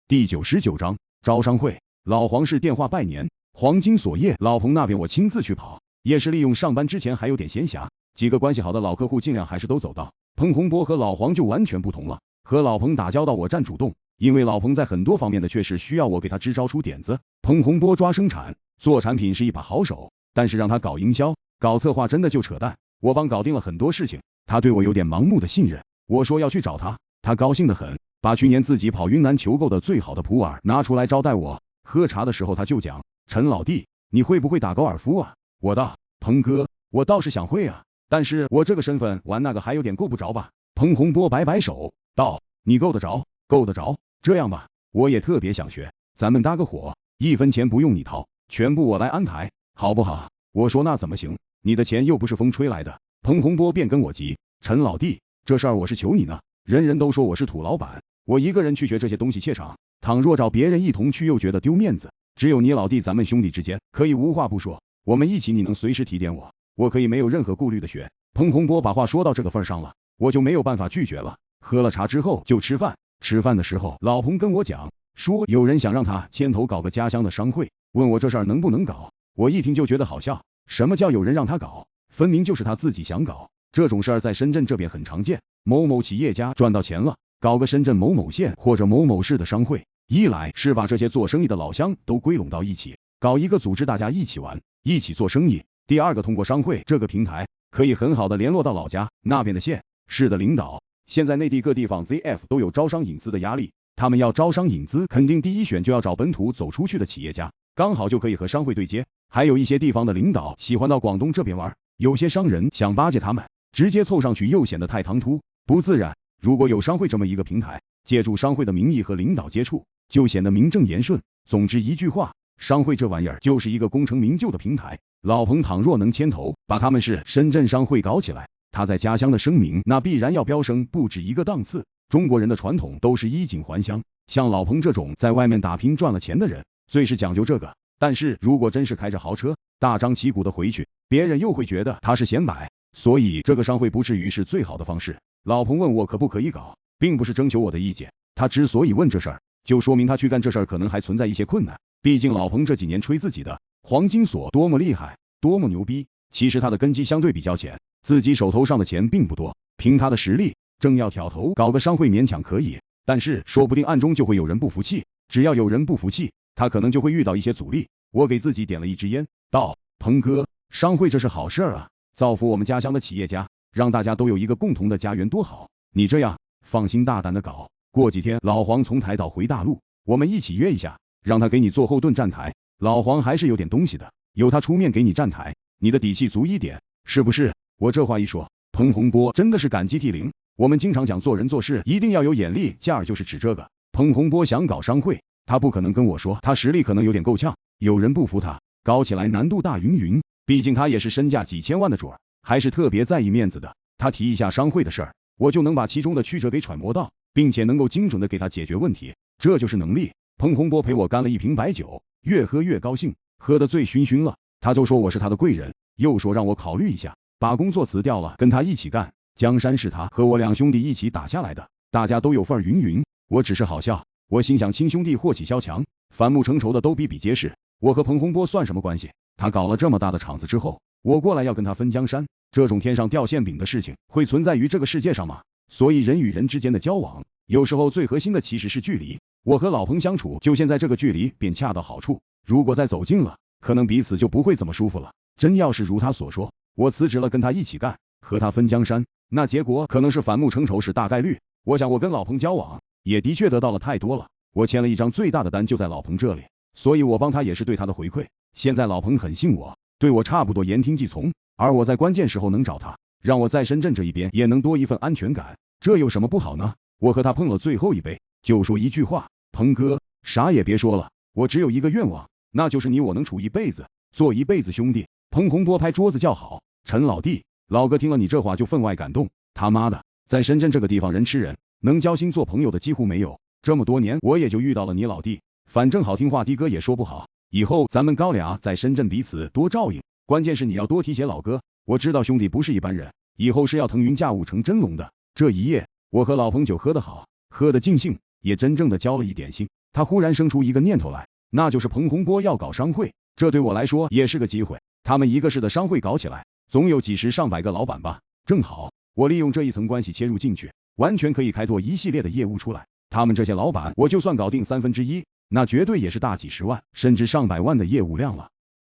第99章招商会。老黄是电话拜年，黄金锁业老彭那边我亲自去跑，也是利用上班之前还有点闲暇，几个关系好的老客户尽量还是都走到。彭洪波和老黄就完全不同了，和老彭打交道我占主动，因为老彭在很多方面的确是需要我给他支招出点子。彭洪波抓生产做产品是一把好手，但是让他搞营销搞策划真的就扯淡，我帮搞定了很多事情，他对我有点盲目的信任，我说要去找他，他高兴得很，把去年自己跑云南求购的最好的普洱拿出来招待我。喝茶的时候他就讲，陈老弟，你会不会打高尔夫啊？我道，彭哥，我倒是想会啊，但是我这个身份玩那个还有点够不着吧。彭洪波摆摆手道，你够得着，够得着，这样吧，我也特别想学，咱们搭个伙，1分钱不用你掏，全部我来安排，好不好？我说那怎么行，你的钱又不是风吹来的。彭洪波便跟我急，陈老弟，这事儿我是求你呢，人人都说我是土老板，我一个人去学这些东西怯场，倘若找别人一同去又觉得丢面子，只有你老弟咱们兄弟之间可以无话不说，我们一起你能随时提点我，我可以没有任何顾虑的学。彭洪波把话说到这个份上了，我就没有办法拒绝了。喝了茶之后就吃饭，吃饭的时候老彭跟我讲说有人想让他牵头搞个家乡的商会，问我这事儿能不能搞，我一听就觉得好笑，什么叫有人让他搞，分明就是他自己想搞，这种事儿在深圳这边很常见，某某企业家赚到钱了，搞个深圳某某县或者某某市的商会，一来是把这些做生意的老乡都归拢到一起，搞一个组织大家一起玩，一起做生意，第二个通过商会这个平台可以很好的联络到老家那边的县市的领导。现在内地各地方 ZF 都有招商引资的压力，他们要招商引资肯定第一选就要找本土走出去的企业家，刚好就可以和商会对接。还有一些地方的领导喜欢到广东这边玩，有些商人想巴结他们，直接凑上去又显得太唐突不自然，如果有商会这么一个平台，借助商会的名义和领导接触，就显得名正言顺。总之一句话，商会这玩意儿就是一个功成名就的平台，老彭倘若能牵头把他们是深圳商会搞起来，他在家乡的声名那必然要飙升不止一个档次。中国人的传统都是衣锦还乡，像老彭这种在外面打拼赚了钱的人最是讲究这个，但是如果真是开着豪车大张旗鼓的回去，别人又会觉得他是显摆，所以这个商会不至于是最好的方式。老彭问我可不可以搞，并不是征求我的意见，他之所以问这事儿，就说明他去干这事儿可能还存在一些困难，毕竟老彭这几年吹自己的黄金锁多么厉害多么牛逼，其实他的根基相对比较浅，自己手头上的钱并不多，凭他的实力正要挑头搞个商会勉强可以，但是说不定暗中就会有人不服气，只要有人不服气，他可能就会遇到一些阻力。我给自己点了一支烟道，彭哥，商会这是好事啊，造福我们家乡的企业家，让大家都有一个共同的家园多好，你这样放心大胆的搞，过几天老黄从台岛回大陆，我们一起约一下，让他给你做后盾站台，老黄还是有点东西的，由他出面给你站台，你的底气足一点，是不是？我这话一说，彭洪波真的是感激涕零。我们经常讲做人做事一定要有眼力劲儿，就是指这个。彭洪波想搞商会，他不可能跟我说他实力可能有点够呛，有人不服他，搞起来难度大云云，毕竟他也是身价几千万的主儿，还是特别在意面子的。他提一下商会的事儿，我就能把其中的曲折给揣摩到，并且能够精准的给他解决问题，这就是能力。彭洪波陪我干了一瓶白酒，越喝越高兴，喝得醉醺醺了，他就说我是他的贵人，又说让我考虑一下，把工作辞掉了跟他一起干，江山是他和我两兄弟一起打下来的，大家都有份儿云云。我只是好笑，我心想亲兄弟祸起萧墙，反目成仇的都比比皆是，我和彭洪波算什么关系？他搞了这么大的场子之后，我过来要跟他分江山，这种天上掉馅饼的事情会存在于这个世界上吗？所以人与人之间的交往，有时候最核心的其实是距离。我和老彭相处就现在这个距离便恰到好处，如果再走近了，可能彼此就不会这么舒服了。真要是如他所说，我辞职了跟他一起干，和他分江山，那结果可能是反目成仇是大概率。我想我跟老彭交往也的确得到了太多了，我签了一张最大的单就在老彭这里，所以我帮他也是对他的回馈。现在老彭很信我，对我差不多言听计从，而我在关键时候能找他，让我在深圳这一边也能多一份安全感，这有什么不好呢？我和他碰了最后一杯，就说一句话，彭哥，啥也别说了，我只有一个愿望，那就是你我能处一辈子，做一辈子兄弟。彭洪波拍桌子叫好，陈老弟，老哥听了你这话就分外感动，他妈的，在深圳这个地方人吃人，能交心做朋友的几乎没有，这么多年我也就遇到了你老弟，反正好听话的哥也说不好，以后咱们高俩在深圳彼此多照应，关键是你要多提携老哥，我知道兄弟不是一般人，以后是要腾云驾雾成真龙的。这一夜我和老彭酒喝得好，喝得尽兴，也真正的交了一点心。他忽然生出一个念头来，那就是彭洪波要搞商会，这对我来说也是个机会。他们一个市的商会搞起来，总有几十上百个老板吧，正好我利用这一层关系切入进去，完全可以开拓一系列的业务出来。他们这些老板，我就算搞定1/3，那绝对也是大几十万甚至上百万的业务量了。